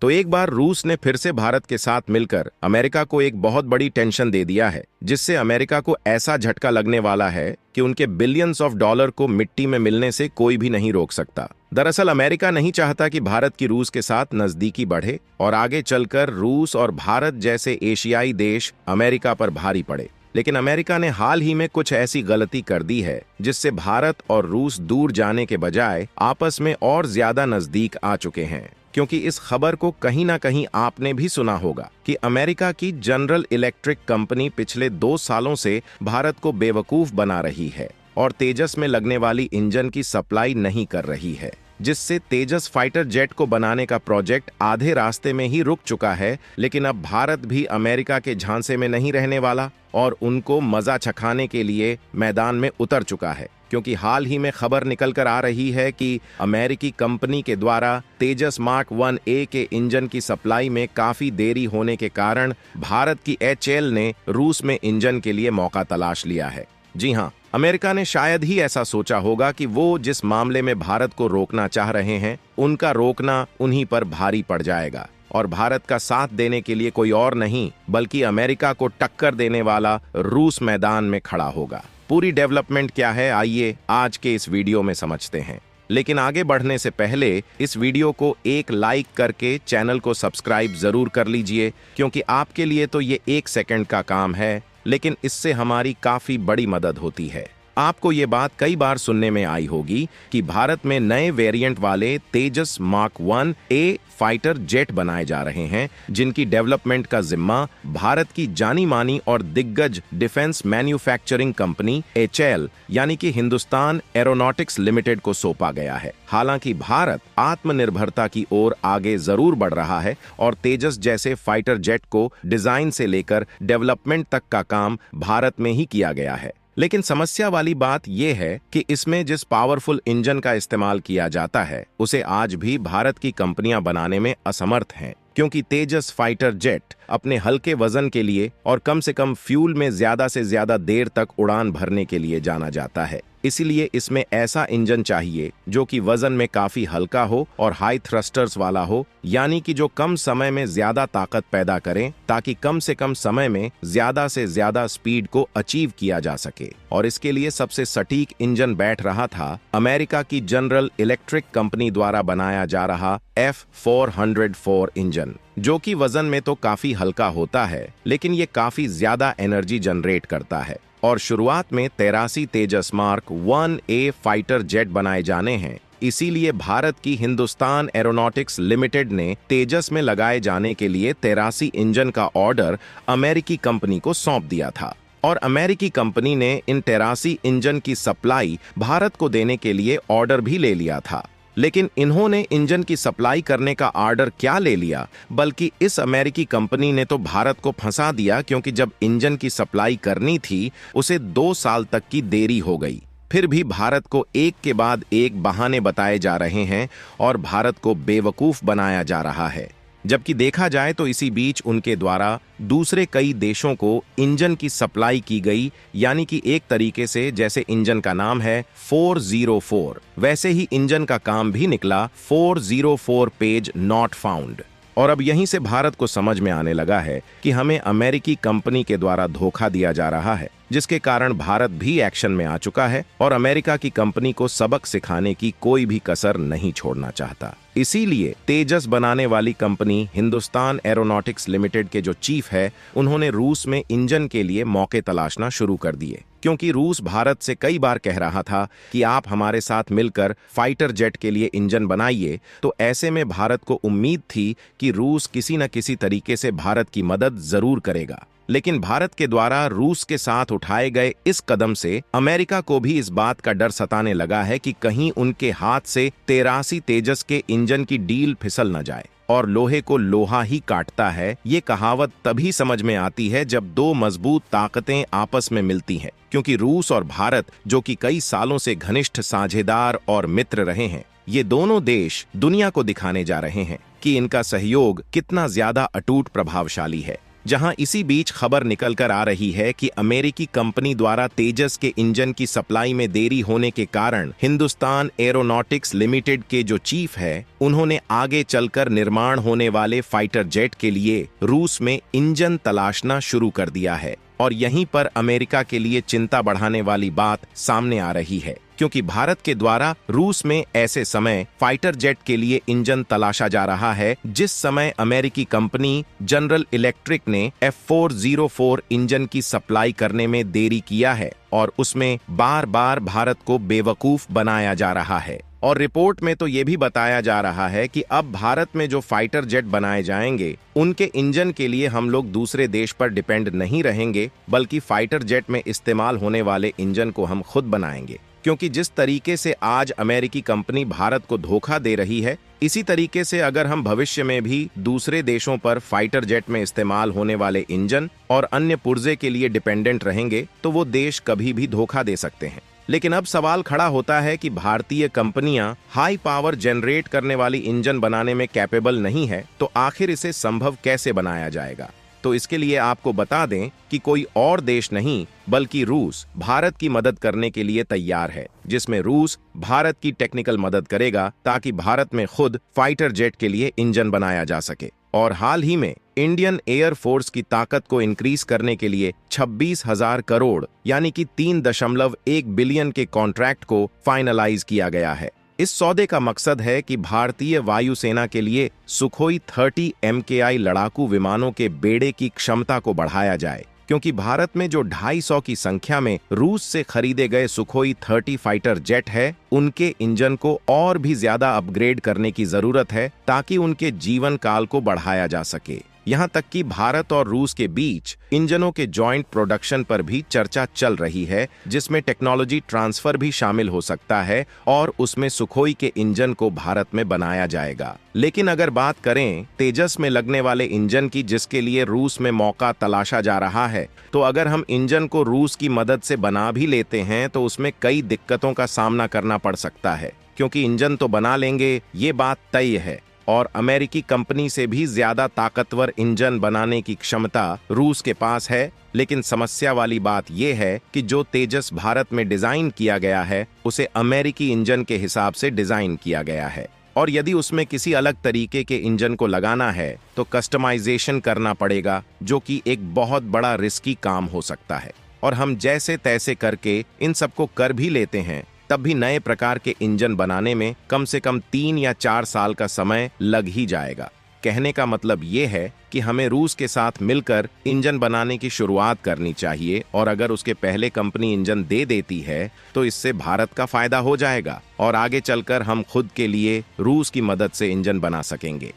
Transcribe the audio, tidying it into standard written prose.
तो एक बार रूस ने फिर से भारत के साथ मिलकर अमेरिका को एक बहुत बड़ी टेंशन दे दिया है, जिससे अमेरिका को ऐसा झटका लगने वाला है कि उनके बिलियंस ऑफ डॉलर को मिट्टी में मिलने से कोई भी नहीं रोक सकता। दरअसल अमेरिका नहीं चाहता कि भारत की रूस के साथ नजदीकी बढ़े और आगे चलकर रूस और भारत जैसे एशियाई देश अमेरिका पर भारी पड़े। लेकिन अमेरिका ने हाल ही में कुछ ऐसी गलती कर दी है जिससे भारत और रूस दूर जाने के बजाय आपस में और ज्यादा नजदीक आ चुके हैं। क्योंकि इस खबर को कहीं ना कहीं आपने भी सुना होगा कि अमेरिका की जनरल इलेक्ट्रिक कंपनी पिछले 2 सालों से भारत को बेवकूफ बना रही है और तेजस में लगने वाली इंजन की सप्लाई नहीं कर रही है, जिससे तेजस फाइटर जेट को बनाने का प्रोजेक्ट आधे रास्ते में ही रुक चुका है। लेकिन अब भारत भी अमेरिका के झांसे में नहीं रहने वाला और उनको मजा चखाने के लिए मैदान में उतर चुका है, क्योंकि हाल ही में खबर निकल कर आ रही है कि अमेरिकी कंपनी के द्वारा तेजस मार्क 1A के इंजन की सप्लाई में काफी देरी होने के कारण भारत की HAL ने रूस में इंजन के लिए मौका तलाश लिया है। जी हाँ, अमेरिका ने शायद ही ऐसा सोचा होगा कि वो जिस मामले में भारत को रोकना चाह रहे हैं, उनका रोकना उन्हीं पर भारी पड़ जाएगा और भारत का साथ देने के लिए कोई और नहीं बल्कि अमेरिका को टक्कर देने वाला रूस मैदान में खड़ा होगा। पूरी डेवलपमेंट क्या है, आइए आज के इस वीडियो में समझते हैं। लेकिन आगे बढ़ने से पहले इस वीडियो को एक लाइक करके चैनल को सब्सक्राइब जरूर कर लीजिए, क्योंकि आपके लिए तो ये 1 सेकंड का काम है, लेकिन इससे हमारी काफी बड़ी मदद होती है। आपको ये बात कई बार सुनने में आई होगी कि भारत में नए वेरिएंट वाले तेजस मार्क 1A फाइटर जेट बनाए जा रहे हैं, जिनकी डेवलपमेंट का जिम्मा भारत की जानी मानी और दिग्गज डिफेंस मैन्युफैक्चरिंग कंपनी HAL यानी कि हिंदुस्तान एरोनॉटिक्स लिमिटेड को सौंपा गया है। हालांकि भारत आत्मनिर्भरता की ओर आगे जरूर बढ़ रहा है और तेजस जैसे फाइटर जेट को डिजाइन से लेकर डेवलपमेंट तक का काम भारत में ही किया गया है। लेकिन समस्या वाली बात यह है कि इसमें जिस पावरफुल इंजन का इस्तेमाल किया जाता है, उसे आज भी भारत की कंपनियां बनाने में असमर्थ हैं, क्योंकि तेजस फाइटर जेट अपने हल्के वजन के लिए और कम से कम फ्यूल में ज्यादा से ज्यादा देर तक उड़ान भरने के लिए जाना जाता है। इसीलिए इसमें ऐसा इंजन चाहिए जो कि वजन में काफी हल्का हो और हाई थ्रस्टर्स वाला हो, यानी कि जो कम समय में ज्यादा ताकत पैदा करें ताकि कम से कम समय में ज्यादा से ज्यादा स्पीड को अचीव किया जा सके। और इसके लिए सबसे सटीक इंजन बैठ रहा था अमेरिका की जनरल इलेक्ट्रिक कंपनी द्वारा बनाया जा रहा F404 इंजन, जो कि वजन में तो काफी हल्का होता है, लेकिन ये काफी ज्यादा एनर्जी जनरेट करता है। और शुरुआत में 83 तेजस मार्क 1A फाइटर जेट बनाए जाने हैं। इसीलिए भारत की हिंदुस्तान एरोनॉटिक्स लिमिटेड ने तेजस में लगाए जाने के लिए 83 इंजन का ऑर्डर अमेरिकी कंपनी को सौंप दिया था और अमेरिकी कंपनी ने इन 83 इंजन की सप्लाई भारत को देने के लिए ऑर्डर भी ले लिया था। लेकिन इन्होंने इंजन की सप्लाई करने का ऑर्डर क्या ले लिया, बल्कि इस अमेरिकी कंपनी ने तो भारत को फंसा दिया, क्योंकि जब इंजन की सप्लाई करनी थी उसे 2 साल तक की देरी हो गई। फिर भी भारत को एक के बाद एक बहाने बताए जा रहे हैं और भारत को बेवकूफ बनाया जा रहा है, जबकि देखा जाए तो इसी बीच उनके द्वारा दूसरे कई देशों को इंजन की सप्लाई की गई, यानी कि एक तरीके से जैसे इंजन का नाम है 404, वैसे ही इंजन का काम भी निकला 404 पेज नॉट फाउंड। और अब यहीं से भारत को समझ में आने लगा है कि हमें अमेरिकी कंपनी के द्वारा धोखा दिया जा रहा है, जिसके कारण भारत भी एक्शन में आ चुका है और अमेरिका की कंपनी को सबक सिखाने की कोई भी कसर नहीं छोड़ना चाहता। इसीलिए तेजस बनाने वाली कंपनी हिंदुस्तान एरोनॉटिक्स लिमिटेड के जो चीफ है, उन्होंने रूस में इंजन के लिए मौके तलाशना शुरू कर दिए, क्योंकि रूस भारत से कई बार कह रहा था कि आप हमारे साथ मिलकर फाइटर जेट के लिए इंजन बनाइए। तो ऐसे में भारत को उम्मीद थी कि रूस किसी न किसी तरीके से भारत की मदद जरूर करेगा। लेकिन भारत के द्वारा रूस के साथ उठाए गए इस कदम से अमेरिका को भी इस बात का डर सताने लगा है कि कहीं उनके हाथ से 83 तेजस के इंजन की डील फिसल न जाए। और लोहे को लोहा ही काटता है, ये कहावत तभी समझ में आती है जब 2 मजबूत ताकतें आपस में मिलती हैं, क्योंकि रूस और भारत, जो कि कई सालों से घनिष्ठ साझेदार और मित्र रहे हैं, ये दोनों देश दुनिया को दिखाने जा रहे हैं कि इनका सहयोग कितना ज्यादा अटूट प्रभावशाली है। जहां इसी बीच खबर निकलकर आ रही है कि अमेरिकी कंपनी द्वारा तेजस के इंजन की सप्लाई में देरी होने के कारण हिंदुस्तान एरोनॉटिक्स लिमिटेड के जो चीफ है, उन्होंने आगे चलकर निर्माण होने वाले फाइटर जेट के लिए रूस में इंजन तलाशना शुरू कर दिया है। और यहीं पर अमेरिका के लिए चिंता बढ़ाने वाली बात सामने आ रही है, क्योंकि भारत के द्वारा रूस में ऐसे समय फाइटर जेट के लिए इंजन तलाशा जा रहा है जिस समय अमेरिकी कंपनी जनरल इलेक्ट्रिक ने F404 इंजन की सप्लाई करने में देरी किया है और उसमें बार बार भारत को बेवकूफ बनाया जा रहा है। और रिपोर्ट में तो ये भी बताया जा रहा है कि अब भारत में जो फाइटर जेट बनाए जाएंगे उनके इंजन के लिए हम लोग दूसरे देश पर डिपेंड नहीं रहेंगे, बल्कि फाइटर जेट में इस्तेमाल होने वाले इंजन को हम खुद बनाएंगे। क्योंकि जिस तरीके से आज अमेरिकी कंपनी भारत को धोखा दे रही है, इसी तरीके से अगर हम भविष्य में भी दूसरे देशों पर फाइटर जेट में इस्तेमाल होने वाले इंजन और अन्य पुर्जे के लिए डिपेंडेंट रहेंगे तो वो देश कभी भी धोखा दे सकते हैं। लेकिन अब सवाल खड़ा होता है कि भारतीय कंपनियां हाई पावर जनरेट करने वाली इंजन बनाने में कैपेबल नहीं है, तो आखिर इसे संभव कैसे बनाया जाएगा? तो इसके लिए आपको बता दें कि कोई और देश नहीं बल्कि रूस भारत की मदद करने के लिए तैयार है, जिसमें रूस भारत की टेक्निकल मदद करेगा ताकि भारत में खुद फाइटर जेट के लिए इंजन बनाया जा सके। और हाल ही में इंडियन एयर फोर्स की ताकत को इंक्रीज करने के लिए 26,000 करोड़ यानी कि 3.1 बिलियन के कॉन्ट्रैक्ट को फाइनलाइज किया गया है। इस सौदे का मकसद है कि भारतीय वायुसेना के लिए सुखोई 30 MKI लड़ाकू विमानों के बेड़े की क्षमता को बढ़ाया जाए, क्योंकि भारत में जो 250 की संख्या में रूस से खरीदे गए सुखोई 30 फाइटर जेट है, उनके इंजन को और भी ज्यादा अपग्रेड करने की जरूरत है ताकि उनके जीवन काल को बढ़ाया जा सके। यहाँ तक कि भारत और रूस के बीच इंजनों के जॉइंट प्रोडक्शन पर भी चर्चा चल रही है, जिसमें टेक्नोलॉजी ट्रांसफर भी शामिल हो सकता है और उसमें सुखोई के इंजन को भारत में बनाया जाएगा। लेकिन अगर बात करें तेजस में लगने वाले इंजन की, जिसके लिए रूस में मौका तलाशा जा रहा है, तो अगर हम इंजन को रूस की मदद से बना भी लेते हैं तो उसमें कई दिक्कतों का सामना करना पड़ सकता है, क्योंकि इंजन तो बना लेंगे ये बात तय है और अमेरिकी कंपनी से भी ज्यादा ताकतवर इंजन बनाने की क्षमता रूस के पास है। लेकिन समस्या वाली बात यह है कि जो तेजस भारत में डिजाइन किया गया है उसे अमेरिकी इंजन के हिसाब से डिजाइन किया गया है, और यदि उसमें किसी अलग तरीके के इंजन को लगाना है तो कस्टमाइजेशन करना पड़ेगा, जो कि एक बहुत बड़ा रिस्की काम हो सकता है। और हम जैसे तैसे करके इन सबको कर भी लेते हैं, तब भी नए प्रकार के इंजन बनाने में कम से कम 3 या 4 साल का समय लग ही जाएगा। कहने का मतलब ये है कि हमें रूस के साथ मिलकर इंजन बनाने की शुरुआत करनी चाहिए, और अगर उसके पहले कंपनी इंजन दे देती है तो इससे भारत का फायदा हो जाएगा और आगे चलकर हम खुद के लिए रूस की मदद से इंजन बना सकेंगे।